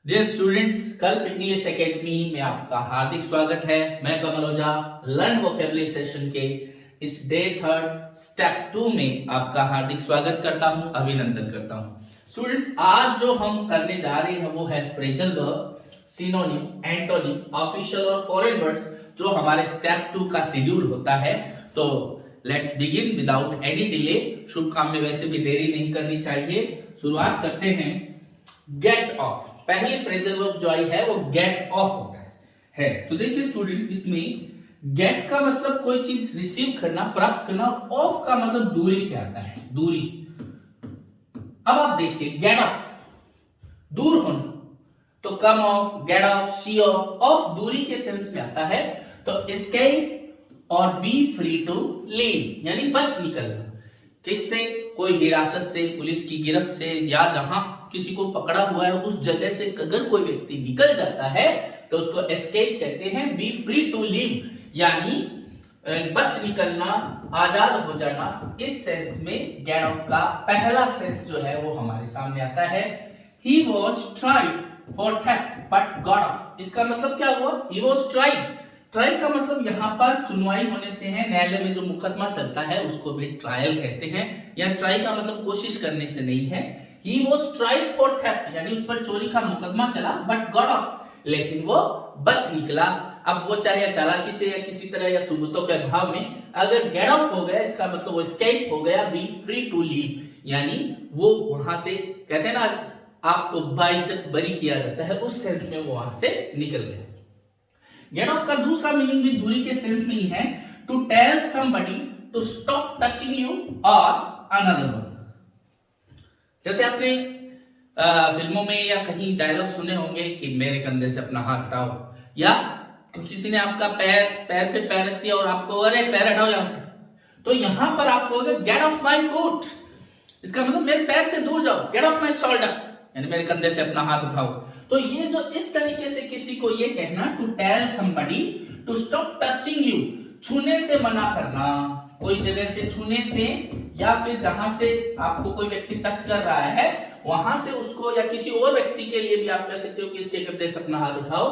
Dear students, कल English academy में आपका हार्दिक स्वागत है। मैं कमल ओझा लर्न वोकेबुलरी सेशन के इस डे थर्ड स्टेप 2 में आपका हार्दिक स्वागत करता हूं, अभिनंदन करता हूं। स्टूडेंट्स, आज जो हम करने जा रहे हैं वो है phrasal verb, synonym, antonym, official और फॉरेन वर्ड्स जो हमारे स्टेप 2 का शेड्यूल होता है। तो let's begin without any delay. शुभ काम में वैसे भी देरी नहीं करनी चाहिए। शुरुआत करते हैं। गेट ऑफ, पहली फ्रेजल वर्ब जो आई है वो गेट ऑफ होता है। तो देखिए स्टूडेंट, इसमें गेट का मतलब कोई चीज रिसीव करना, प्राप्त करना, और ऑफ का मतलब दूरी से आता है, दूरी। अब आप देखिए, गेट ऑफ दूर होना, तो come off, get off, see off, off दूरी के सेंस में आता है। तो एस्केप और बी फ्री टू लीव यानी बच निकलना। किससे? कोई हिरासत से, पुलिस की गिरफ्त से, या जहां किसी को पकड़ा हुआ है उस जगह से अगर कोई व्यक्ति निकल जाता है तो उसको एस्केप कहते हैं। बी फ्री टू लीव यानी बच निकलना, आजाद हो जाना। इस सेंस में गेट ऑफ का पहला सेंस जो है वो हमारे सामने आता है। He was tried for theft but got off। इसका मतलब क्या हुआ? He was tried। ट्राई का मतलब यहाँ पर सुनवाई होने से है। न्यायालय में जो मुकदमा चलता है उसको भी ट्रायल कहते हैं। या ट्राई का मतलब कोशिश करने से नहीं है। He was tried for theft यानी उस पर चोरी का मुकदमा चला, but got off लेकिन वो बच निकला। अब वो चाहे चालाकी से या किसी तरह या सबूतों के अभाव में अगर गेट ऑफ हो गया, इसका मतलब वो एस्केप हो गया। बी फ्री टू लीव यानी वो वहां से, कहते हैं ना आपको बाइज्जत बरी किया जाता है, उस सेंस में वो वहां से निकल गया। गेट ऑफ का दूसरा मीनिंग भी दूरी के सेंस में ही है। To tell somebody to stop touching you और अनदर वन। जैसे आपने फिल्मों में या कहीं डायलॉग सुने होंगे कि मेरे कंधे से अपना हाथ हटाओ, या तो किसी ने आपका पैर पे पैर रख दिया और आपको अरे पैर हटाओ यहां से, तो यहां पर आप कहोगे गेट ऑफ माय फुट। इसका मतलब मेरे पैर से दूर जाओ। गेट ऑफ माय शोल्डर यानी मेरे कंधे से अपना हाथ उठाओ। तो ये जो इस तरीके से किसी को ये कहना, to tell somebody to stop touching you, छूने से मना करना, कोई जगह से छूने से, या फिर जहां से आपको कोई व्यक्ति टच कर रहा है वहां से उसको, या किसी और व्यक्ति के लिए भी आप कह सकते हो कि इसके कंधे से अपना हाथ उठाओ।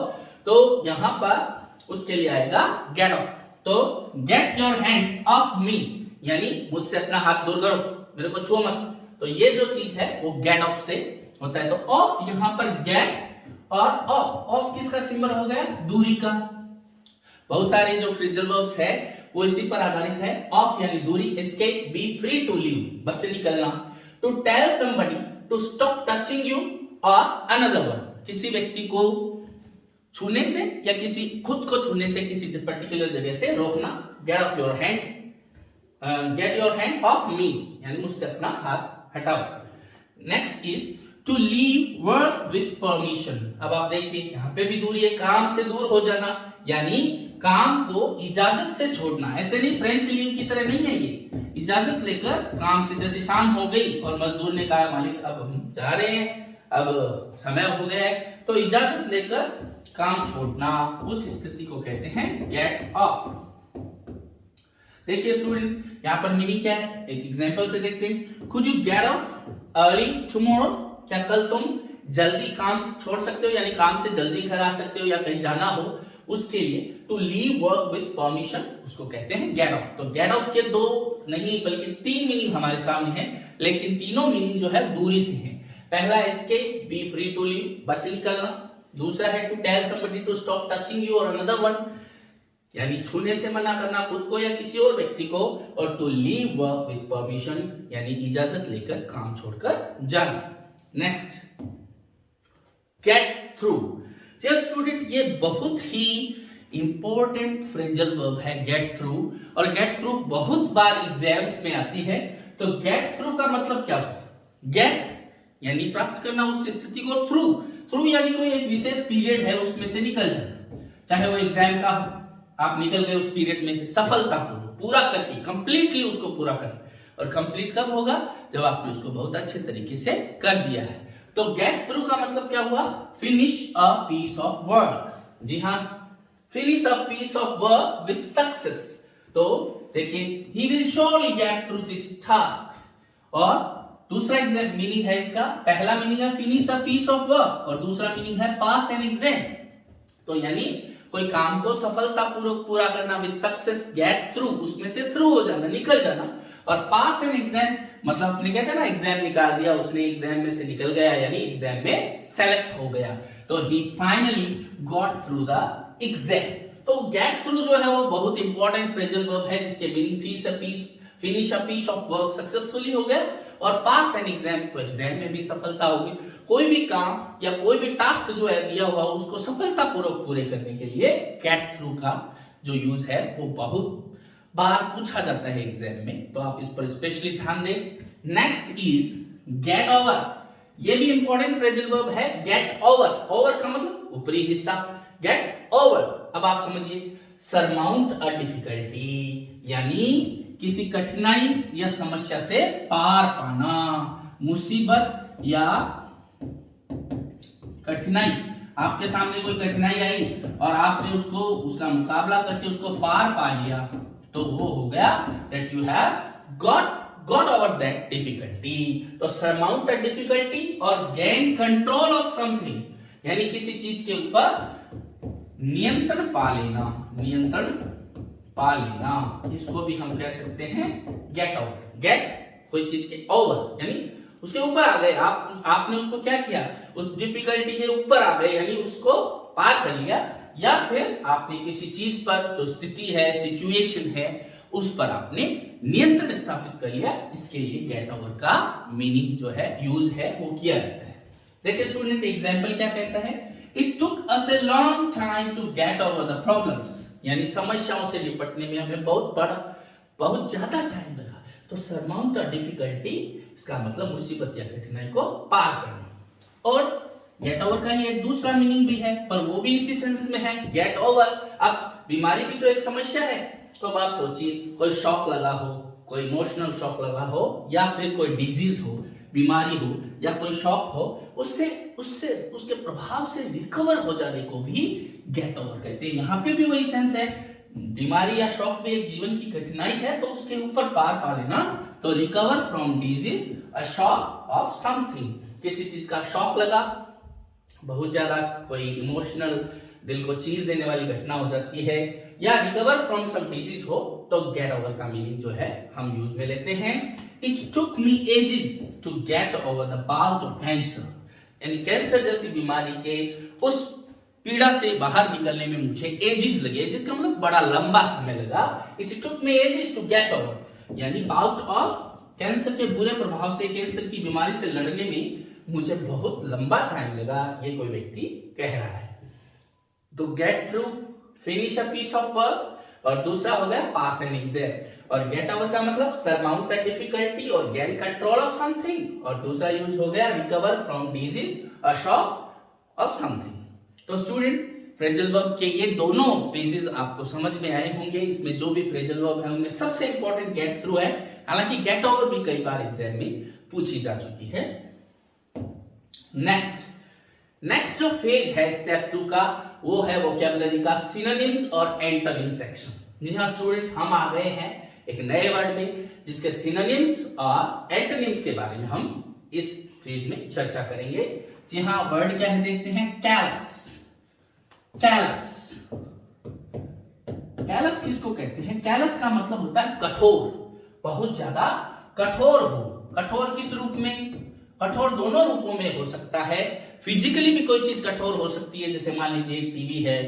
तो यहां पर उसके लिए आएगा गेट ऑफ। तो gate your hand off me यानी मुझसे अपना हाथ दूर करो, मेरे को छुओ मत। तो ये जो चीज है वो गेट ऑफ से होता है। तो ऑफ यहां पर गेट और ऑफ, ऑफ किसका सिंबल हो गया? दूरी का। बहुत सारे जो फ्रेजल वर्ब्स है वो इसी पर आधारित है। ऑफ यानी दूरी, escape, be free to leave बच निकलना, to tell somebody to stop touching you और अनदर वन किसी व्यक्ति को छूने से या किसी खुद को छूने से किसी पर्टिकुलर जगह से रोकना। Get off your hand, get your hand off me यानी मुझसे अपना हाथ हटाओ। Next is to leave work with permission. अब आप देखिए यहां पे भी दूरी है, काम से दूर हो जाना यानी काम को इजाजत से छोड़ना। ऐसे नहीं फ्रेंच लीव की तरह नहीं है ये, इजाजत लेकर काम से। जैसे शाम हो गई और मजदूर ने कहा मालिक अब हम जा रहे हैं, अब समय हो गया है, तो इजाजत लेकर काम छोड़ना, उस स्थिति को कहते हैं गेट ऑफ। देखिए स्टूडेंट, यहां पर मीनिंग क्या है, एक एग्जांपल से देखते हैं। Could you get of early tomorrow, क्या कल तुम जल्दी काम छोड़ सकते हो, यानी काम से जल्दी घर आ सकते हो या कहीं जाना हो उसके लिए। To leave work with permission उसको कहते हैं गेट ऑफ। तो गेट ऑफ के दो नहीं बल्कि तीन मीनिंग हमारे सामने है, लेकिन तीनों मीनिंग जो है दूरी से है। पहला escape, be free to leave बच निकलना। दूसरा है to tell somebody to stop touching you और अनदर वन यानी छूने से मना करना खुद को या किसी और व्यक्ति को। और to leave work with permission यानी इजाजत लेकर काम छोड़कर जाना। Next, get through. स्टूडेंट, ये बहुत ही इंपॉर्टेंट फ्रेजल वर्ब है गेट थ्रू, और गेट थ्रू बहुत बार एग्जाम्स में आती है। तो गेट थ्रू का मतलब क्या? गेट यानी प्राप्त करना उस स्थिति को, थ्रू, थ्रू यानी कोई एक विशेष पीरियड है उसमें से निकल जाना, चाहे वो एग्जाम का हो, आप निकल गए उस पीरियड में से सफलतापूर्वक, पूरा करके, कंप्लीटली उसको पूरा कर। और कंप्लीट कब होगा? जब आपने उसको बहुत अच्छे तरीके से कर दिया है। तो गेट थ्रू का मतलब क्या हुआ? Finish a piece of work. जी हाँ, finish a piece of work with success. तो देखिए, he will surely get through this task, और दूसरा एग्जाम मीनिंग है इसका, पहला मीनिंग है finish a piece of work और दूसरा मीनिंग है पास एन एग्जाम। तो यानी कोई काम को सफलतापूर्वक पूरा करना, विद सक्सेस, गेट थ्रू, उसमें से थ्रू हो जाना, निकल जाना। और पास एन एग्जाम मतलब अपने कहते हैं ना एग्जाम निकाल दिया उसने, एग्जाम में से निकल गया यानी एग्जाम में सेलेक्ट हो गया। तो he finally got through the exam. तो गेट थ्रू जो है वो बहुत इंपॉर्टेंट फ्रेजल वर्ब है जिसके meaning finish a piece of work successfully हो गया, और पास एन एग्जाम तो एग्जाम में भी सफलता होगी। कोई भी काम या कोई भी टास्क जो है दिया हुआ उसको सफलतापूर्वक पूरे करने के लिए गेट थ्रू का जो यूज है वो बहुत बार पूछा जाता है एग्जाम में, तो आप इस पर स्पेशली ध्यान दें। Next is get over. ये भी इंपॉर्टेंट फ्रेजल वर्ब है, गेट ओवर। ओवर का मतलब ऊपरी हिस्सा, गेट ओवर। अब आप समझिए, सरमाउंट अ डिफिकल्टी यानी किसी कठिनाई या समस्या से पार पाना, मुसीबत या कठिनाई, आपके सामने कोई कठिनाई आई और आपने उसका मुकाबला करके उसको पार पा लिया, तो वो हो गया that you have got over that difficulty। तो surmount a difficulty और gain control of something यानी किसी चीज के ऊपर नियंत्रण पा लेना, इसको भी हम कह सकते हैं गेट ओवर। गेट कोई चीज के ओवर यानी उसके ऊपर आ गए, आपने उसको क्या किया, उस डिफिकल्टी के ऊपर आ गए यानी उसको पार कर लिया, या फिर आपने किसी चीज पर जो स्थिति है, सिचुएशन है, उस पर आपने नियंत्रण स्थापित कर लिया। इसके लिए गेट ओवर का मीनिंग जो है, यूज है, वो किया जाता है। देखिए स्टूडेंट, एग्जांपल क्या कहता है, it took us a long time to get over the problems, यानी समस्याओं से निपटने में हमें बहुत ज्यादा टाइम लगा। तो सरमाउंट द डिफिकल्टी इसका मतलब मुसीबत या कठिनाई को पार करना। और गेट ओवर का ही एक दूसरा मीनिंग भी है, पर वो भी इसी सेंस में है, गेट ओवर। अब बीमारी भी तो एक समस्या है, तो अब आप सोचिए, कोई शॉक लगा हो, कोई इमोशनल शॉक लगा हो, या फिर कोई डिजीज हो, बीमारी हो, या कोई शॉक हो, उससे उसके प्रभाव से रिकवर हो जाने को भी गेट ओवर कहते हैं। यहाँ पे भी वही सेंस है, बीमारी या शॉक भी एक जीवन की कठिनाई है, तो उसके ऊपर पार पा लेना। तो recover from disease, a shock of something, किसी चीज का शॉक लगा, बहुत ज्यादा कोई इमोशनल दिल को चीर देने वाली घटना हो जाती है, या रिकवर फ्रॉम सम डिजीज हो, तो गेट ओवर का मीनिंग जो है हम यूज में लेते हैं। It took me ages to get over the bout of cancer, यानी कैंसर जैसी बीमारी के उस पीड़ा से बाहर निकलने में मुझे एजेस लगे, जिसका मतलब बड़ा लंबा समय लगा। It took me ages to get over, यानी बाउट ऑफ कैंसर के बुरे प्रभाव से, कैंसर की बीमारी से लड़ने में मुझे बहुत लंबा टाइम लगा, ये कोई व्यक्ति कह रहा है। तो get through, finish a piece of work, और दूसरा हो गया पास एन एग्जाम। और गेट ओवर का मतलब सरमाउंट अ डिफिकल्टी और गेन कंट्रोल ऑफ समथिंग, और दूसरा यूज हो गया recover from disease, a shock of something. तो स्टूडेंट, फ्रेजल वर्ब के ये दोनों पेजेस आपको समझ में आए होंगे। इसमें जो भी फ्रेजल वर्ब है उनमें सबसे इंपॉर्टेंट गेट थ्रू है, हालांकि गेट ओवर भी कई बार एग्जाम में पूछी जा चुकी है। नेक्स्ट जो फेज है स्टेप 2 का, वो है वोकैबुलरी का सिनोनिम्स और एंटोनिम सेक्शन। जी हाँ स्टूडेंट, हम आ गए हैं एक नए वर्ड में जिसके सिनोनिम्स और एंटोनिम्स के बारे में हम इस फेज में चर्चा करेंगे। जी हाँ, वर्ड क्या है देखते हैं, कैलस। कैलस किसको कहते हैं? कैलस का मतलब होता है कठोर, बहुत ज्यादा कठोर हो। कठोर किस रूप में? कठोर दोनों रूपों में हो सकता है। फिजिकली भी कोई चीज कठोर हो सकती है, जैसे मान लीजिए टीवी है,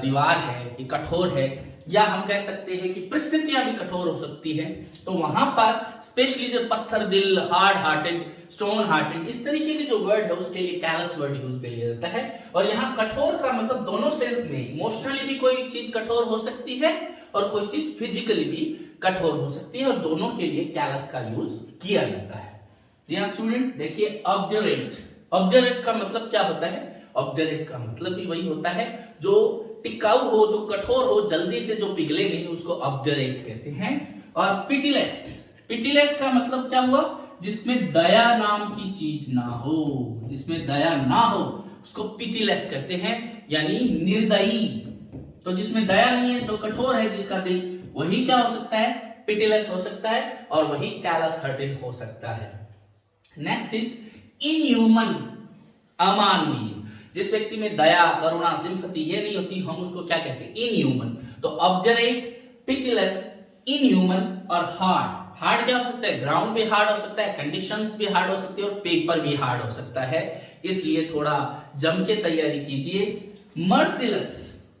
दीवार है, ये कठोर है, या हम कह सकते हैं कि परिस्थितियां भी कठोर हो सकती हैं। तो वहां पर स्पेशली जो पत्थर दिल, हार्ड हार्टेड, स्टोन हार्टेड, इस तरीके के जो वर्ड है उसके लिए कैलस वर्ड यूज में लिया जाता है। और यहाँ कठोर का मतलब दोनों सेंस में, इमोशनली भी कोई चीज कठोर हो सकती है और कोई चीज फिजिकली भी कठोर हो सकती है, और दोनों के लिए कैलस का यूज किया जाता है। जी हाँ स्टूडेंट, देखिए ऑब्डुरेट। ऑब्डुरेट का मतलब क्या होता है? ऑब्डुरेट का मतलब भी वही होता है जो टिकाऊ हो, जो कठोर हो, जल्दी से जो पिघले नहीं, उसको ऑब्डुरेट कहते हैं। और पिटीलेस, पिटीलेस का मतलब क्या हुआ? जिसमें दया नाम की चीज ना हो, जिसमें दया ना हो उसको पिटीलेस कहते हैं, यानी निर्दयी। तो जिसमें दया नहीं है, जो कठोर है जिसका दिल, वही क्या हो सकता है? पिटीलेस हो सकता है, और वही कैलस हार्टेड हो सकता है। नेक्स्ट इज इनह्यूमन, अमानवीय। जिस व्यक्ति में दया, करुणा, सिंपैथी ये नहीं होती, हम उसको क्या कहते हैं? इनह्यूमन। तो ऑब्जरेट, पिटीलेस, इनह्यूमन और हार्ड। हार्ड क्या हो सकता है? ग्राउंड भी हार्ड हो सकता है, कंडीशंस भी हार्ड हो सकती है और पेपर भी हार्ड हो सकता है, इसलिए थोड़ा जम के तैयारी कीजिए। मर्सीलेस,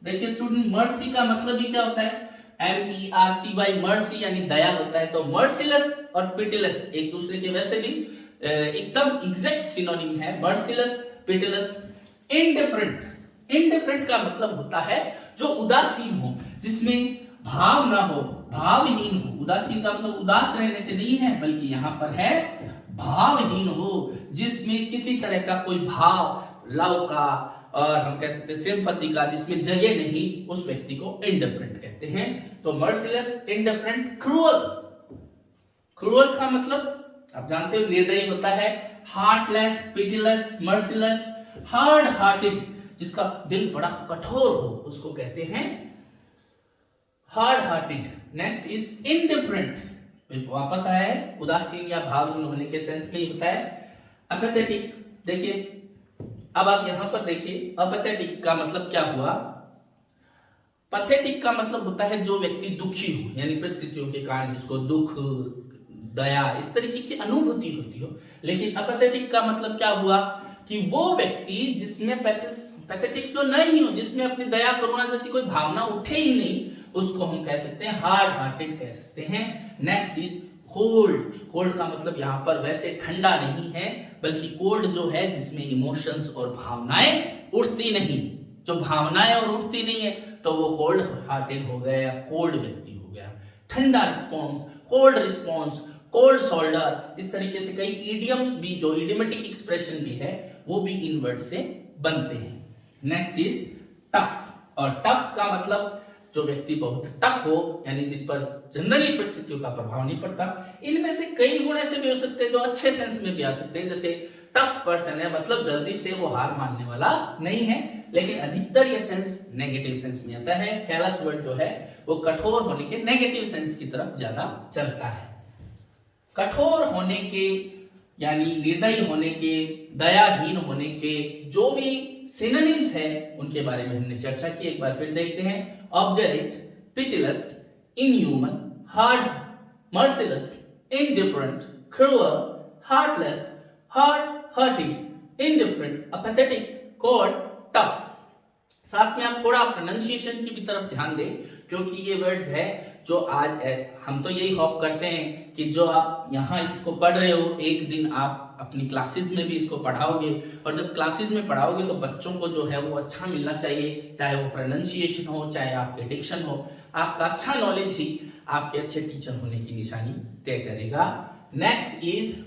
देखिए स्टूडेंट, मर्सी का मतलब ही क्या होता है? MERCY, मर्सी यानी दया होता है। तो मर्सीलेस और पिटीलेस एक दूसरे के वैसे भी एकदम एग्जैक्ट सिनोनिम है, मर्सीलेस, पिटीलेस। इनडिफरेंट, इनडिफरेंट का मतलब होता है जो उदासीन हो, जिसमें भाव ना हो, भावहीन हो। उदासीन का मतलब उदास रहने से नहीं है, बल्कि यहां पर है भावहीन हो, जिसमें किसी तरह का कोई भाव, लव का और हम कह सकते हैं सिंपैथी का जिसमें जगह नहीं, उस व्यक्ति को इनडिफरेंट कहते हैं। तो मर्सीलेस, इनडिफरेंट, क्रूअल। क्रूअल का मतलब आप जानते हो निर्दयी होता है। Heartless, pitiless, merciless. Hard hearted, जिसका दिल बड़ा कठोर हो, उसको कहते हैं hard hearted. Next is indifferent, वापस आया है, उदासीन या भावहीन होने के सेंस में ही होता है। अपेथेटिक, देखिए अब आप यहां पर देखिए, अपेथेटिक का मतलब क्या हुआ? पैथेटिक का मतलब होता है जो व्यक्ति दुखी हो, यानी परिस्थितियों के कारण जिसको दुख, दया, इस तरीके की अनुभूति होती हो। लेकिन अपेथेटिक का मतलब क्या हुआ? कि वो व्यक्ति जिसमें पैथेटिक जो नहीं हो, जिसमें अपनी दया, करुणा जैसी कोई भावना उठे ही नहीं, उसको हम कह सकते हैं हार्ड हार्टेड कह सकते हैं। Next is cold. कोल्ड का मतलब यहाँ पर वैसे ठंडा नहीं है, बल्कि कोल्ड जो है जिसमें इमोशंस और भावनाएं उठती नहीं। जो भावनाएं और उठती नहीं है तो वो कोल्ड हार्टेड हो गया या कोल्ड व्यक्ति हो गया। ठंडा response, cold response, cold shoulder, इस तरीके से कई इडियम्स भी, जो इडियोमेटिक एक्सप्रेशन भी है, वो भी इन वर्ड से बनते हैं। Next is tough. और टफ का मतलब जो व्यक्ति बहुत टफ हो, यानी जिन पर जनरली परिस्थितियों का प्रभाव नहीं पड़ता। इनमें से कई गुण ऐसे भी हो सकते हैं जो अच्छे सेंस में भी आ सकते हैं, जैसे टफ पर्सन है मतलब जल्दी से वो हार मानने वाला नहीं है, लेकिन अधिकतर ये सेंस नेगेटिव सेंस में आता है। कैलस वर्ड जो है वो कठोर होने के नेगेटिव सेंस की तरफ ज्यादा चलता है। कठोर होने के यानी निर्दयी होने के, दयाहीन होने के जो भी सिनोनिम्स है उनके बारे में हमने चर्चा की, एक बार फिर देखते हैं। Obdurate, pitiless, inhuman, hard, merciless, indifferent, cruel, heartless, hard hearted, indifferent, apathetic, cold, tough. साथ में आप थोड़ा प्रोनाउंसिएशन की भी तरफ ध्यान दें, क्योंकि ये वर्ड्स है जो आज हम तो यही होप करते हैं कि जो आप यहाँ इसको पढ़ रहे हो, एक दिन आप अपनी क्लासेस में भी इसको पढ़ाओगे, और जब क्लासेस में पढ़ाओगे तो बच्चों को जो है वो अच्छा मिलना चाहिए, चाहे वो प्रोनाउंसिएशन हो, चाहे आपके डिक्शन हो। आपका अच्छा नॉलेज ही आपके अच्छे टीचर होने की निशानी तय करेगा। नेक्स्ट इज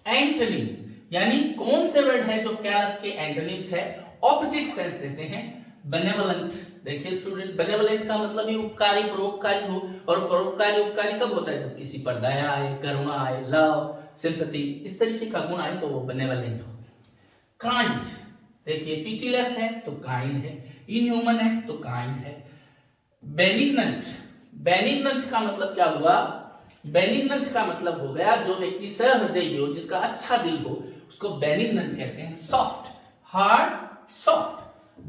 एंटोनिम्स, यानी कौन से वर्ड है जो कैलस के एंटोनिम्स है, ऑपोजिट सेंस देते हैं। बेनेवलेंट, देखिए स्टूडेंट, बेनेवलेंट का मतलब ही उपकारी, परोपकारी हो, और परोपकारी उपकारी कब होता है? जब किसी पर दया आए, करुणा आए, लव, सिंपैथी, इस तरीके का गुण आए तो वो बेनेवलेंट हो गया। काइंड, देखिए पिटीलेस है तो काइंड है, इनह्यूमन है तो काइंड है। बेनिग्नेंट, बेनिग्नेंट का मतलब क्या हुआ? बेनिग्नेंट का मतलब हो गया जो व्यक्ति सहृदयी हो, जिसका अच्छा दिल हो, उसको बेनिग्नेंट कहते हैं। Soft, hard, soft.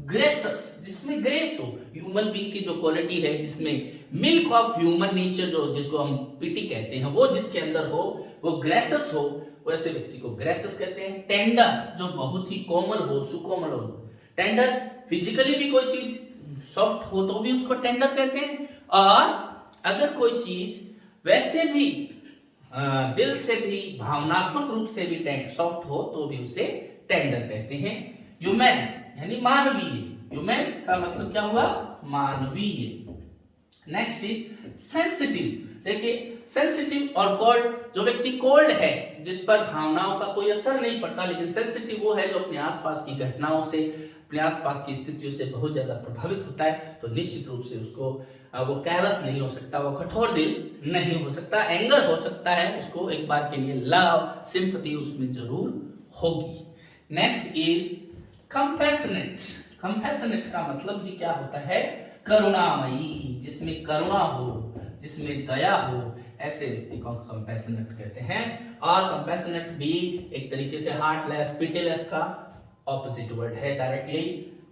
ग्रेसस, जिसमें ग्रेस हो, ह्यूमन बीइंग की जो क्वालिटी है, जिसमें मिल्क ऑफ ह्यूमन नेचर जो जिसको हम पिटी कहते हैं, वो जिसके अंदर हो, वो ग्रेसस हो, वैसे व्यक्ति को ग्रेसस कहते हैं। टेंडर, जो बहुत ही कोमल हो, सुकोमल हो। टेंडर, फिजिकली भी कोई चीज सॉफ्ट हो तो भी उसको टेंडर कहते हैं, और अगर कोई चीज वैसे भी दिल से भी, भावनात्मक रूप से भी सॉफ्ट हो तो भी उसे टेंडर कहते हैं। ह्यूमन यानी मानवीय, ह्यूमन का मतलब क्या हुआ? मानवीय। नेक्स्ट इज सेंसिटिव, देखिए सेंसिटिव और कोल्ड, जो व्यक्ति कोल्ड है, जिस पर भावनाओं का कोई असर नहीं पड़ता, लेकिन सेंसिटिव वो है जो अपने आसपास की घटनाओं से, अपने आसपास की स्थितियों से बहुत ज्यादा प्रभावित होता है, तो निश्चित रूप से उसको वो कैलस नहीं हो सकता, वो कठोर दिल नहीं हो सकता। एंगर हो सकता है उसको, एक बार के लिए लव, सिंपैथी उसमें जरूर होगी। Next is compassionate. कंपैशनेट का मतलब भी क्या होता है? करुणामयी, जिसमें करुणा हो, जिसमें दया हो, ऐसे व्यक्ति को कंपैशनेट कहते हैं। और कंपैशनेट भी एक तरीके से हार्टलेस, पिटीलेस का ऑपोजिट वर्ड है डायरेक्टली।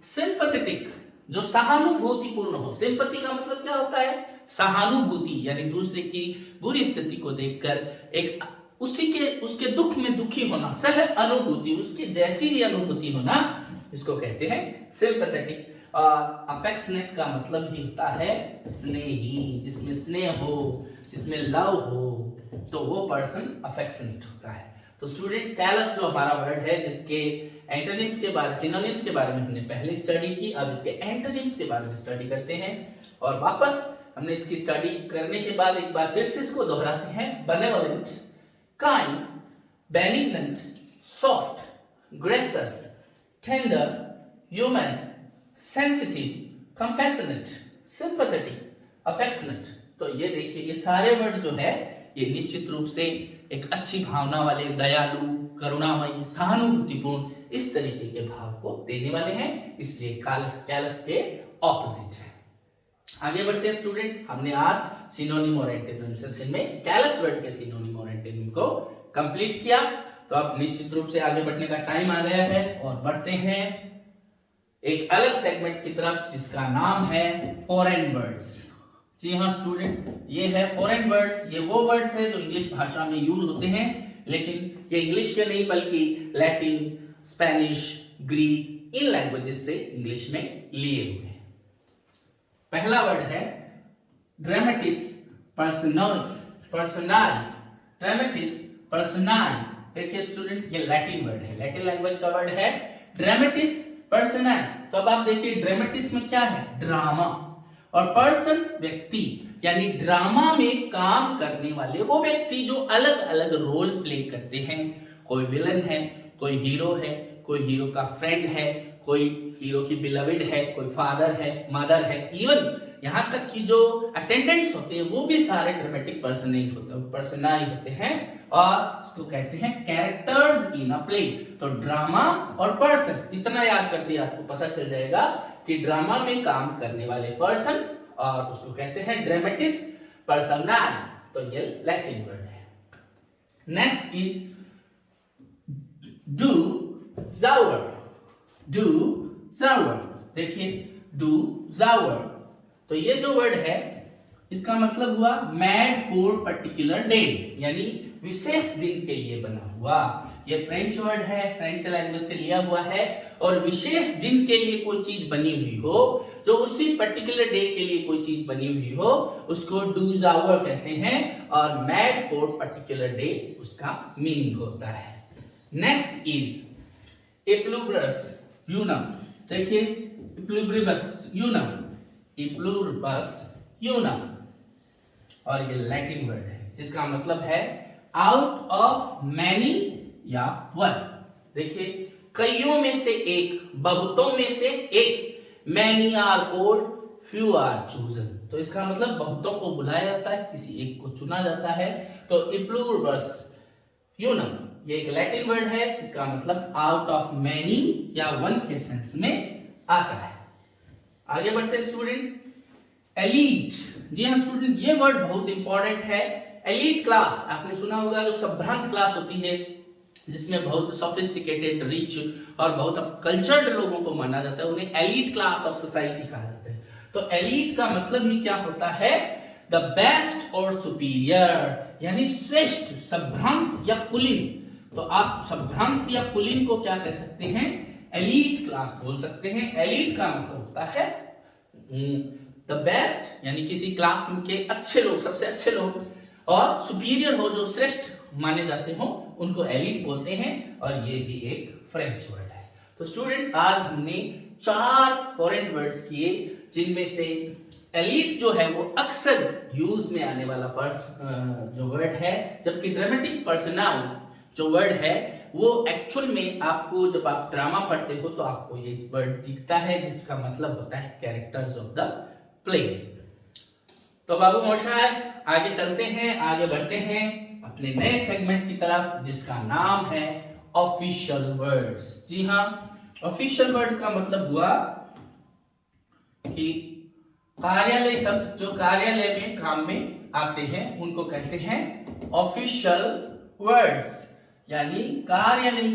सिंपैथेटिक, जो सहानुभूतिपूर्ण हो। सिंपैथी का मतलब क्या होता है? सहानुभूति, यानी दूसरे की बुरी स्थिति को देखकर एक उसके दुख में दुखी होना, सह अनुभूति, उसके जैसी ही अनुभूति होना, इसको कहते हैं सिंपैथेटिक। अफेक्शनेट का मतलब ही होता है स्नेही, जिसमें स्नेह हो, जिसमें लव हो, तो वो पर्सन अफेक्शनेट होता है। तो स्टूडेंट, कैलस जो हमारा वर्ड है, जिसके एंटोनिम्स के बारे, सिनोनिम्स के बारे में हमने पहले स्टडी की, अब इसके एंटोनिम्स के बारे में स्टडी करते हैं। और वापस हमने इसकी स्टडी करने के बाद एक बार फिर से इसको दोहराते हैं। Benevolent, kind, benignant, soft, gracious, tender, human, sensitive, compassionate, sympathetic, affectionate. तो ये देखिए, ये सारे वर्ड जो है ये निश्चित रूप से एक अच्छी भावना वाले, दयालु, करुणामयी, सहानुभूतिपूर्ण, इस तरीके के भाव को देने वाले हैं, इसलिए कैलस के ऑपोजिट है। आगे बढ़ते हैं स्टूडेंट। हमने आज सिनोनिम और एंटोनिम सेशन में कैलस वर्ड के सिनोनिम और एंटोनिम को कंप्लीट किया। तो अब निश्चित रूप से आगे बढ़ने का टाइम आ गया है और बढ़ते हैं एक अलग सेगमेंट की तरफ, जिसका नाम है फॉरेन वर्ड्स। जी हाँ स्टूडेंट, ये है फॉरेन वर्ड्स। ये वो वर्ड्स है जो इंग्लिश भाषा में यूज होते हैं, लेकिन ये इंग्लिश के नहीं बल्कि लैटिन, स्पेनिश, ग्रीक, इन लैंग्वेजेस से इंग्लिश में लिए हुए हैं। पहला वर्ड है ड्रामेटिस पर्सोनाई। ड्रामेटिस पर्सोनाई, देखिए स्टूडेंट, ये लैटिन वर्ड है, लैटिन लैंग्वेज का वर्ड है ड्रामेटिस पर्सोनाई। तो अब आप देखिए, ड्रामेटिस में क्या है? ड्रामा, और पर्सन व्यक्ति, यानी ड्रामा में काम करने वाले वो व्यक्ति जो अलग अलग रोल प्ले करते हैं। कोई विलन है, कोई हीरो है, कोई हीरो का फ्रेंड है, कोई हीरो की बिलविड है, कोई फादर है, मदर है, इवन यहाँ तक कि जो अटेंडेंट्स होते हैं वो भी सारे ड्रामेटिक पर्सनाई होते हैं, और इसको कहते हैं कैरेक्टर्स इन अ प्ले। तो ड्रामा और पर्सन, इतना याद कर दिया आपको पता चल जाएगा कि ड्रामा में काम करने वाले पर्सन, और उसको कहते हैं ड्रामेटिस पर्सोनाई। तो ये लैटिन वर्ड है। नेक्स्ट इज डू जावर। डू जावर, देखिए डू जावर, तो ये जो वर्ड है इसका मतलब हुआ मैड फॉर पर्टिकुलर डे, यानी विशेष दिन के लिए बना हुआ। ये फ्रेंच वर्ड है, फ्रेंच लैंग्वेज से लिया हुआ है, और विशेष दिन के लिए कोई चीज बनी हुई हो, जो उसी पर्टिकुलर डे के लिए कोई चीज बनी हुई हो, उसको डू जावर कहते हैं, और मैड फॉर पर्टिकुलर डे उसका मीनिंग होता है। नेक्स्ट इज एप्लुब्रस यूनम। देखिए एप्लुब्रिबस यूनम, एप्लुब्रस यूनम, और ये लैटिन वर्ड है जिसका मतलब है आउट ऑफ मैनी या वन। देखिए, कईयों में से एक, बहुतों में से एक। Many are called, few are chosen. तो इसका मतलब बहुतों को बुलाया जाता है, किसी एक को चुना जाता है। तो एप्लुब्रस यूनम ये एक लैटिन वर्ड है जिसका मतलब आउट ऑफ मैनी या वन के सेंस में आता है। आगे बढ़ते हैं स्टूडेंट। एलीट, जी हाँ स्टूडेंट, ये वर्ड बहुत इंपॉर्टेंट है। एलीट क्लास आपने सुना होगा, जो संभ्रांत क्लास होती है, जिसमें बहुत सोफिस्टिकेटेड, रिच और बहुत कल्चर्ड लोगों को माना जाता है, उन्हें एलीट क्लास ऑफ सोसाइटी कहा जाता है। तो एलीट का मतलब ही क्या होता है? द बेस्ट और सुपीरियर, यानी श्रेष्ठ, संभ्रांत या कुलीन। तो आप संभ्रांत या कुलीन को क्या कह सकते हैं? एलीट क्लास बोल सकते हैं। एलीट का मतलब होता है द बेस्ट, यानी किसी क्लास के अच्छे लोग, सबसे अच्छे लोग, और सुपीरियर हो, जो श्रेष्ठ माने जाते हो, उनको एलीट बोलते हैं, और ये भी एक फ्रेंच वर्ड है। तो स्टूडेंट, आज हमने 4 फॉरेन वर्ड्स किए, जिनमें से एलीट जो है वो अक्सर यूज में आने वाला जो वर्ड है, जबकि ड्रामेटिक पर्सोनाई जो वर्ड है वो एक्चुअल में आपको, जब आप ड्रामा पढ़ते हो तो आपको ये वर्ड दिखता है, जिसका मतलब होता है कैरेक्टर्स ऑफ द प्ले। तो बाबू मोशाय, आगे चलते हैं, आगे बढ़ते हैं अपने नए सेगमेंट की तरफ, जिसका नाम है ऑफिशियल वर्ड्स। जी हाँ, ऑफिशियल वर्ड का मतलब हुआ कि कार्यालय शब्द जो कार्यालय में काम में आते हैं उनको कहते हैं ऑफिशियल वर्ड्स, यानी कार्यालय।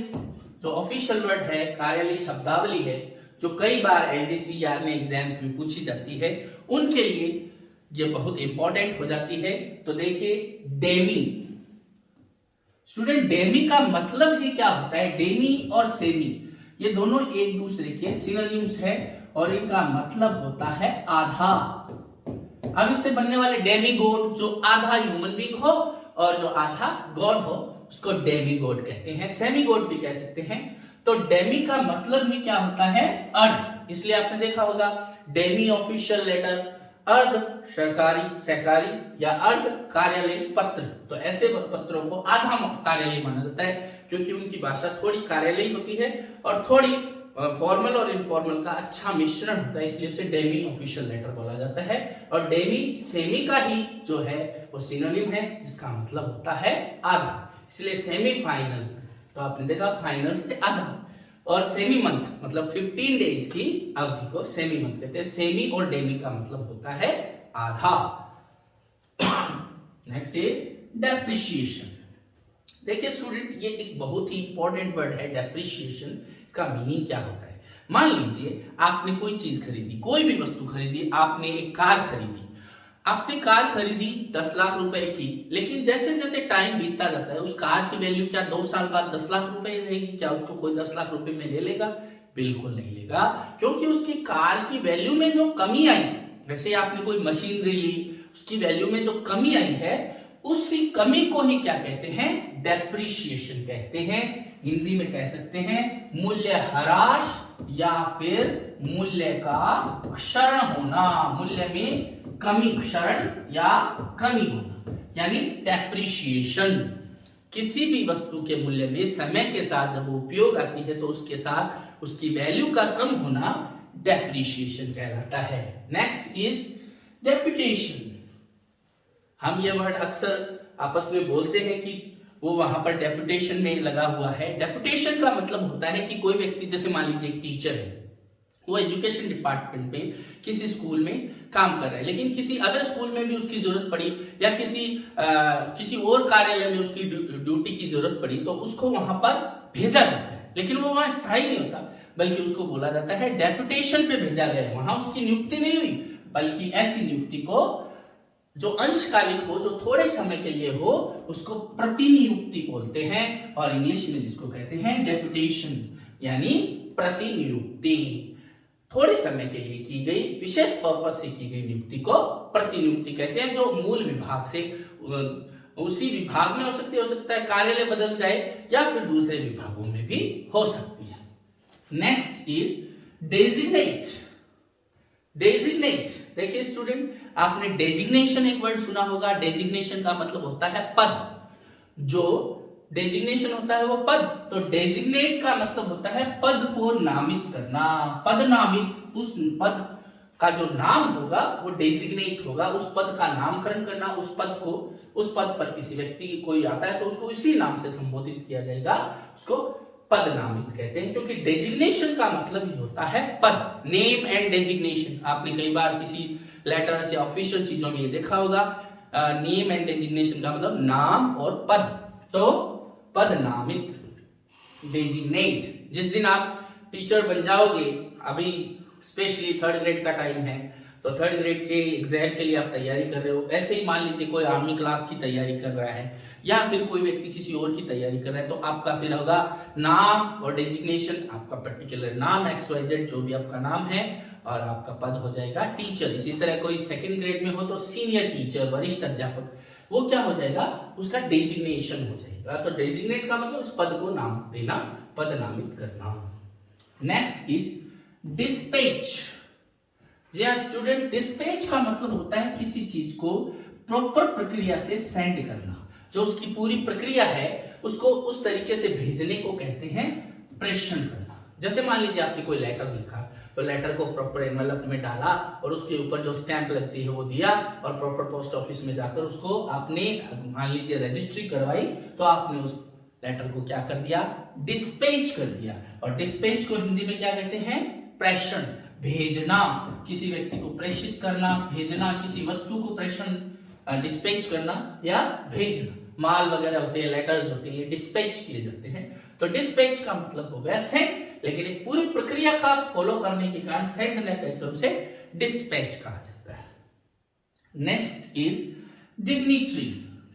जो ऑफिशियल वर्ड है, कार्यालय शब्दावली है, जो कई बार एलडीसी या अन्य एग्जाम्स में पूछी जाती है, उनके लिए ये बहुत इंपॉर्टेंट हो जाती है। तो देखिए डेमी, स्टूडेंट डेमी का मतलब ही क्या होता है? डेमी और सेमी ये दोनों एक दूसरे के सिनोनिम्स है और इनका मतलब होता है आधा। अब इससे बनने वाले डेमी गॉड, जो आधा ह्यूमन बीइंग हो और जो आधा गॉड हो, उसको डेमी गॉड कहते हैं, सेमी गॉड भी कह सकते हैं। तो डेमी का मतलब ही क्या होता है? अर्ध। इसलिए आपने देखा होगा डेमी ऑफिशियल लेटर, अर्ध सरकारी सहकारी या अर्ध कार्यालय पत्र। तो ऐसे पत्रों को आधा कार्यालय माना जाता है, क्योंकि उनकी भाषा थोड़ी कार्यालय होती है और थोड़ी फॉर्मल और इनफॉर्मल का अच्छा मिश्रण होता है, इसलिए उसे डेमी ऑफिशियल लेटर बोला जाता है। और डेमी सेमी का ही जो है वो सिनोनिम है, जिसका मतलब होता है आधा, इसलिए सेमी फाइनल। तो आपने देखा फाइनल से आधा, और सेमी मंथ मतलब 15 डेज की अवधि को सेमी मंथ कहते हैं। सेमी और डेमी का मतलब होता है आधा। Next is depreciation. देखिए स्टूडेंट, ये एक बहुत ही इंपॉर्टेंट वर्ड है डेप्रिसिएशन। इसका मीनिंग क्या होता है? मान लीजिए आपने कोई चीज खरीदी, कोई भी वस्तु खरीदी, आपने एक कार खरीदी। आपने कार खरीदी 10 लाख रुपए की, लेकिन जैसे जैसे टाइम बीतता जाता है उस कार की वैल्यू क्या 2 साल बाद 10 लाख रुपए रहेगी? क्या उसको कोई 10 लाख रुपए में ले लेगा? बिल्कुल नहीं लेगा, क्योंकि उसकी कार की वैल्यू में जो कमी आई है, जैसे आपने कोई मशीनरी ली, उसकी वैल्यू में जो कमी आई है, उसी कमी को ही क्या कहते हैं? डेप्रिसिएशन कहते हैं। हिंदी में कह सकते हैं मूल्य ह्रास या फिर मूल्य का क्षरण होना, मूल्य में कमी, क्षरण या कमी होना, यानी डेप्रिसिएशन। किसी भी वस्तु के मूल्य में समय के साथ जब उपयोग आती है तो उसके साथ उसकी वैल्यू का कम होना डेप्रिसिएशन कहलाता है। Next is deputation. हम ये वर्ड अक्सर आपस में बोलते हैं कि वो वहां पर डेप्यूटेशन में लगा हुआ है। डेप्यूटेशन का मतलब होता है कि कोई व्यक्ति, जैसे मान लीजिए एक टीचर है, वो एजुकेशन डिपार्टमेंट में किसी स्कूल में काम कर रहा है, लेकिन किसी अदर स्कूल में भी उसकी जरूरत पड़ी या किसी और कार्यालय में उसकी ड्यूटी की जरूरत पड़ी, तो उसको वहां पर भेजा जाता है, लेकिन वो वहां स्थायी नहीं होता, बल्कि उसको बोला जाता है डेप्यूटेशन पे भेजा गया। वहां उसकी नियुक्ति नहीं हुई, बल्कि ऐसी नियुक्ति को जो अंशकालिक हो, जो थोड़े समय के लिए हो, उसको प्रतिनियुक्ति बोलते हैं, और इंग्लिश में जिसको कहते हैं डेप्यूटेशन, यानी प्रतिनियुक्ति। थोड़े समय के लिए की गई, विशेष पर्पस से की गई नियुक्ति को प्रतिनियुक्ति कहते हैं, जो मूल विभाग से उसी विभाग में हो सकता है कार्यालय बदल जाए या फिर दूसरे विभागों में भी हो सकती है। Next is designate. डेजिग्नेट, देखिए स्टूडेंट, आपने डेजिग्नेशन एक वर्ड सुना होगा। डेजिग्नेशन का मतलब होता है पद। जो डेजिग्नेशन होता है वो पद, तो डेजिग्नेट का मतलब होता है पद को नामित करना। पद नामित, उस पद का जो नाम होगा वो डेजिग्नेट होगा, उस पद का नामकरण करना, उस पद पर किसी व्यक्ति कोई आता है तो उसको इसी नाम से संबोधित किया जाएगा, उसको पद नामित कहते हैं। क्योंकि डेजिग्नेशन का मतलब ही होता है पद। नेम एंड डेजिग्नेशन, आपने कई बार किसी लेटर्स या ऑफिशियल चीजों में ये देखा होगा। नेम एंड डेजिग्नेशन का मतलब नाम और पद, तो पद नामित, डेजिग्नेट। जिस दिन आप टीचर बन जाओगे, अभी स्पेशली 3rd ग्रेड का टाइम है, तो 3rd ग्रेड के एग्जाम के लिए आप तैयारी कर रहे हो, ऐसे ही मान लीजिए कोई आर्मी क्लर्क की तैयारी कर रहा है या फिर कोई व्यक्ति किसी और की तैयारी कर रहा है, तो आपका फिर होगा नाम और डेजिग्नेशन, आपका पर्टिकुलर नाम XYZ जो भी आपका नाम है, और आपका पद हो जाएगा टीचर। इसी तरह कोई 2nd ग्रेड में हो तो सीनियर टीचर, वरिष्ठ अध्यापक, वो क्या हो जाएगा, उसका डेजिग्नेशन हो जाएगा। तो डेजिग्नेट का मतलब उस पद को नाम देना, पद नामित करना। Next is dispatch. जी हाँ स्टूडेंट, डिस्पैच का मतलब होता है किसी चीज को प्रॉपर प्रक्रिया से सेंड करना, जो उसकी पूरी प्रक्रिया है उसको उस तरीके से भेजने को कहते हैं प्रेषण करना। जैसे मान लीजिए आपने कोई लेटर लिखा, तो लेटर को प्रॉपर एनवेलप में डाला और उसके ऊपर जो स्टैंप लगती है वो दिया, और प्रॉपर पोस्ट ऑफिस में जाकर उसको आपने मान लीजिए रजिस्ट्री करवाई, तो आपने उस लेटर को क्या कर दिया, डिस्पैच कर दिया। और डिस्पैच को हिंदी में क्या कहते हैं, प्रेषण, भेजना, किसी व्यक्ति को प्रेषित करना, भेजना, किसी वस्तु को प्रेषण डिस्पैच करना या भेजना, माल वगैरह होते हैं, लेटर्स होते हैं, डिस्पैच किए जाते हैं। तो डिस्पैच का मतलब हो गया सेंड, लेकिन एक पूरी प्रक्रिया का फॉलो करने के कारण सेंड न कहकर उसे डिस्पैच कहा जाता है। Next is dignitary.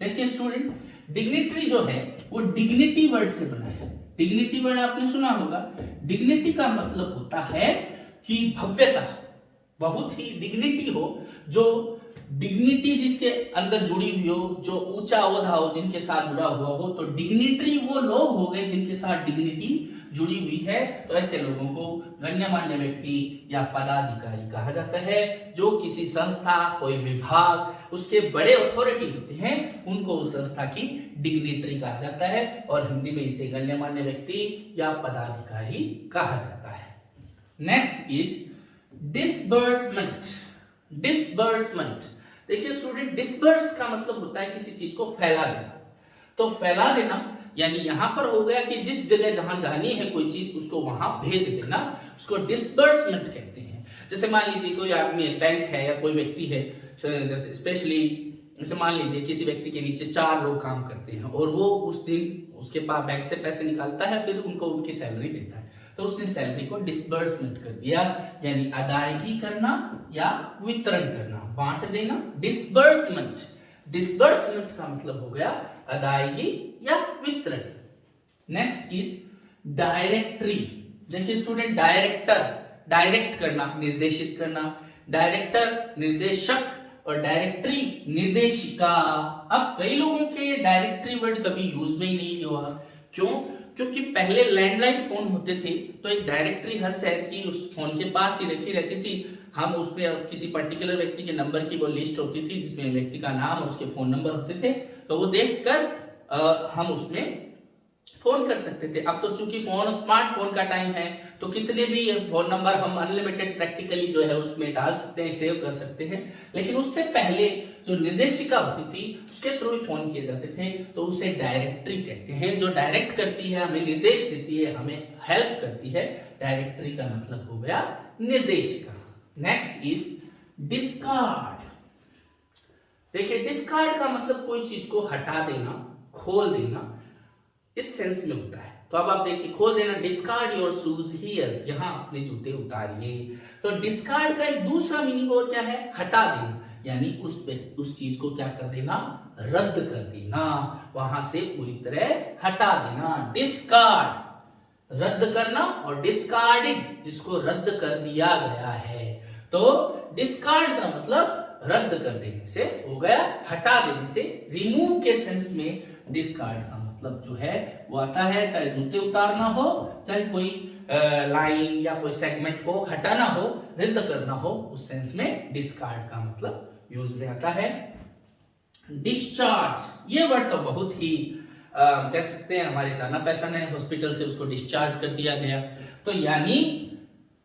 देखिए स्टूडेंट, डिग्निटरी जो है वो डिग्निटी वर्ड से बना है। डिग्निटी वर्ड आपने सुना होगा। डिग्निटी का मतलब होता है कि भव्यता, बहुत ही डिग्निटी हो, जो डिग्निटी जिसके अंदर जुड़ी हुई हो, जो ऊंचा ओहदा हो जिनके साथ जुड़ा हुआ हो, तो डिग्निटरी वो लोग हो गए जिनके साथ डिग्निटी जुड़ी हुई है। तो ऐसे लोगों को गण्यमान्य व्यक्ति या पदाधिकारी कहा जाता है। जो किसी संस्था, कोई विभाग, उसके बड़े अथॉरिटी होते हैं, उनको उस संस्था की डिग्निटरी कहा जाता है, और हिंदी में इसे गण्यमान्य व्यक्ति या पदाधिकारी कहा जाता है। Next is disbursement. डिसबर्समेंट, देखिए स्टूडेंट, डिसबर्स का मतलब होता है किसी चीज को फैला देना। तो फैला देना यानी यहां पर हो गया कि जिस जगह जहां जानी है कोई चीज, उसको वहां भेज देना, उसको डिसबर्समेंट कहते हैं। जैसे मान लीजिए कोई आदमी है, बैंक है या कोई व्यक्ति है, जैसे स्पेशली जैसे मान लीजिए किसी व्यक्ति के नीचे 4 लोग काम करते हैं, और वो उस दिन उसके पास बैंक से पैसे निकालता है, फिर उनको उनकी सैलरी देता है, तो उसने सैलरी को डिसबर्समेंट कर दिया, यानी अदायगी करना या वितरण करना, बांट देना। डिसबर्समेंट, डिसबर्समेंट का मतलब हो गया अदायगी या वितरण। Next is directory. देखिए स्टूडेंट, डायरेक्टर, डायरेक्ट करना, निर्देशित करना, डायरेक्टर निर्देशक, और डायरेक्टरी निर्देशिका। अब कई लोगों के डायरेक्टरी वर्ड कभी यूज में ही नहीं हुआ। क्यों? क्योंकि पहले लैंडलाइन फोन होते थे, तो एक डायरेक्टरी हर शहर की उस फोन के पास ही रखी रहती थी। हम उसमें किसी पर्टिकुलर व्यक्ति के नंबर की वो लिस्ट होती थी, जिसमें व्यक्ति का नाम और उसके फोन नंबर होते थे, तो वो देखकर हम उसमें फोन कर सकते थे। अब तो चूंकि फोन स्मार्टफोन का टाइम है, तो कितने भी फोन नंबर हम अनलिमिटेड प्रैक्टिकली जो है उसमें डाल सकते हैं, सेव कर सकते हैं। लेकिन उससे पहले जो निर्देशिका होती थी, उसके थ्रू ही फोन किए जाते थे, तो उसे डायरेक्टरी कहते हैं। जो डायरेक्ट करती है, हमें निर्देश देती है, हमें हेल्प करती है, डायरेक्टरी का मतलब हो गया निर्देशिका। Next is discard. देखिए, डिस्कार्ड का मतलब कोई चीज को हटा देना, खोल देना, इस सेंस में होता है। तो अब आप देखिए, खोल देना, डिस्कार्ड योर शूज हियर, यहां अपने जूते उतारिए। तो डिस्कार्ड का एक दूसरा मीनिंग और क्या है? हटा देना, यानी उस चीज को क्या कर देना? रद्द कर देना, वहां से पूरी तरह हटा देना। डिस्कार्ड, रद्द करना, और डिस्कार्डेड, जिसको रद्द कर दिया गया है। तो डिस्कार्ड का मतलब रद्द कर देने से हो गया, हटा देने से, रिमूव के सेंस में डिस्कार्ड का मतलब जो है वो आता है। चाहे जूते उतारना हो, चाहे कोई लाइन या कोई सेगमेंट को हटाना हो, रद्द करना हो, उस सेंस में डिस्कार्ड का मतलब यूज में आता है। डिस्चार्ज, ये वर्ड तो बहुत ही कह सकते हैं हमारे जाना पहचाना है। हॉस्पिटल से उसको डिस्चार्ज कर दिया गया, तो यानी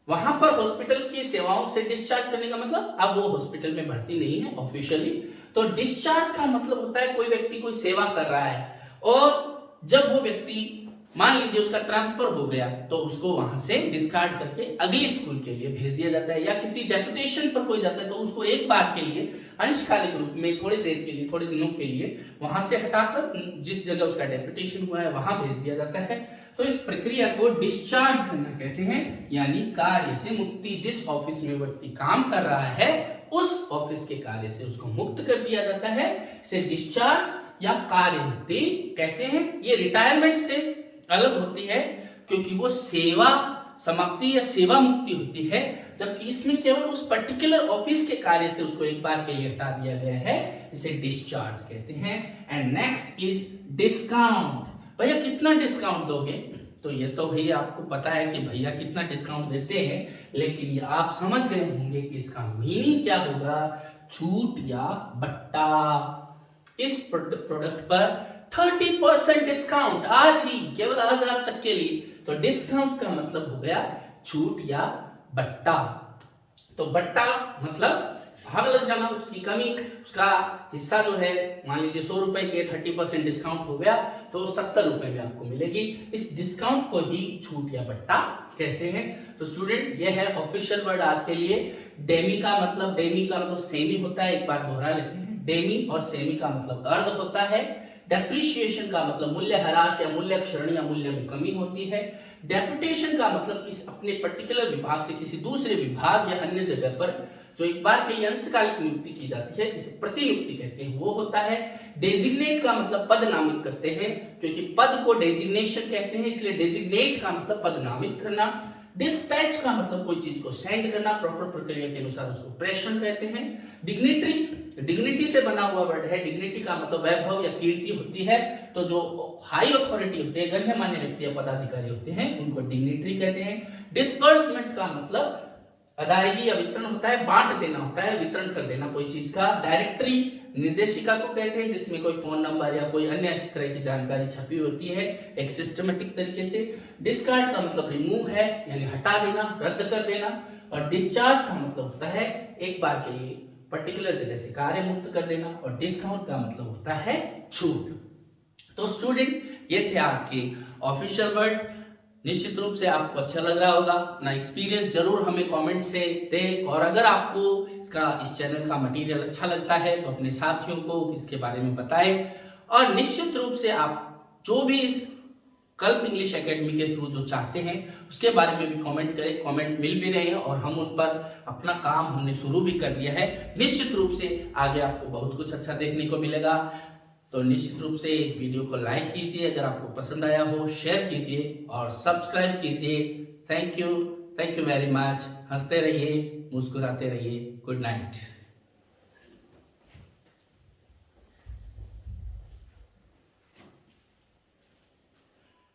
वहां पर हॉस्पिटल की सेवाओं से डिस्चार्ज करने का मतलब अब वो हॉस्पिटल में भर्ती नहीं है ऑफिशियली। तो डिस्चार्ज का मतलब होता है कोई व्यक्ति कोई सेवा कर रहा है, और जब वो व्यक्ति मान लीजिए उसका ट्रांसफर हो गया, तो उसको वहां से डिस्कार्ड करके अगले स्कूल के लिए भेज दिया जाता है। या किसी डेपुटेशन पर कोई जाता है, तो उसको एक बार के लिए अंशकालिक रूप में, थोड़ी देर के लिए, थोड़े दिनों के लिए वहां से हटाकर जिस जगह उसका डेपुटेशन हुआ है वहां भेज दिया जाता है। तो इस प्रक्रिया को डिस्चार्ज करना कहते हैं, यानी कार्य से मुक्ति। जिस ऑफिस में व्यक्ति काम कर रहा है, उस ऑफिस के कार्य से उसको मुक्त कर दिया जाता है, इसे डिस्चार्ज या कार्य मुक्ति कहते हैं। ये रिटायरमेंट से अलग होती है, क्योंकि वो सेवा समाप्ति या सेवा मुक्ति होती है, जबकि इसमें केवल उस पर्टिकुलर ऑफिस के कार्य से उसको एक बार के लिए हटा दिया गया है, इसे डिस्चार्ज कहते हैं। And next is discount. भैया कितना डिस्काउंट दोगे? तो ये तो भैया आपको पता है कि भैया कितना डिस्काउंट देते हैं, लेकिन ये आप समझ गए होंगे कि इसका मीनिंग क्या होगा। छूट या बट्टा। इस प्रोडक्ट पर 30% डिस्काउंट, आज ही, केवल आज रात तक के लिए। तो डिस्काउंट का मतलब हो गया छूट या बट्टा। तो बट्टा मतलब भाग लग जाना, उसकी कमी, उसका हिस्सा जो है, मान लीजिए 100 रुपए के 30% डिस्काउंट हो गया, तो 70 रुपए में आपको मिलेगी। इस डिस्काउंट को ही छूट या बट्टा कहते हैं। तो स्टूडेंट, ये है ऑफिशियल वर्ड आज के लिए। डेमी का मतलब सेम ही होता है, एक बार दोहरा लेते हैं। डेमी और सेमी का मतलब अर्ध होता है। डेप्रिशिएशन का मतलब मूल्य ह्रास या मूल्य क्षरण या मूल्य में कमी होती है। डेपुटेशन का मतलब किसी अपने पर्टिकुलर विभाग से किसी दूसरे विभाग या अन्य जगह पर जो एक बार के अंशकालिक नियुक्ति की जाती है जिसे प्रतिनियुक्ति कहते हैं वो होता है। डेजिग्नेट का मतलब पद नामित करते हैं, क्योंकि पद को डेजिग्नेशन कहते हैं इसलिए डेजिग्नेट का मतलब पद नामित करना। डिस्पैच का मतलब कोई चीज को सेंड करना, प्रॉपर प्रक्रिया के अनुसार उसको प्रेषण कहते हैं। डिग्निटरी, डिग्निटी से बना हुआ वर्ड है। डिग्निटी का मतलब वैभव या कीर्ति होती है, तो जो हाई अथॉरिटी होते हैं, गण्यमान्य व्यक्ति या पदाधिकारी होते हैं उनको डिग्निटरी कहते हैं। डिस्बर्समेंट का मतलब अदायगी या वितरण होता है, बांट देना होता है, वितरण कर देना कोई चीज का। डायरेक्टरी निर्देशिका को कहते हैं जिसमें कोई फोन नंबर या कोई अन्य तरह की जानकारी छपी होती है एक सिस्टमेटिक तरीके से। डिस्कार्ड का मतलब रिमूव है यानी हटा देना, रद्द कर देना। और डिस्चार्ज का मतलब होता है एक बार के लिए पर्टिकुलर जगह से कार्य मुक्त कर देना। और डिस्काउंट का मतलब होता है छूट। तो स्टूडेंट ये थे आज के ऑफिशियल वर्ड। निश्चित रूप से आपको अच्छा लग रहा होगा। अपना एक्सपीरियंस जरूर हमें कमेंट से दें, और अगर आपको इस चैनल का मटेरियल अच्छा लगता है तो अपने साथियों को इसके बारे में बताएं। और निश्चित रूप से आप जो भी इस कल्प इंग्लिश एकेडमी के थ्रू जो चाहते हैं उसके बारे में भी कमेंट करें। कमेंट मिल भी रहे हैं और हम उन पर अपना काम हमने शुरू भी कर दिया है। निश्चित रूप से आगे आपको बहुत कुछ अच्छा देखने को मिलेगा। तो निश्चित रूप से वीडियो को लाइक कीजिए, अगर आपको पसंद आया हो शेयर कीजिए और सब्सक्राइब कीजिए। Thank you very much. हंसते रहिए, मुस्कुराते रहिए। Good night.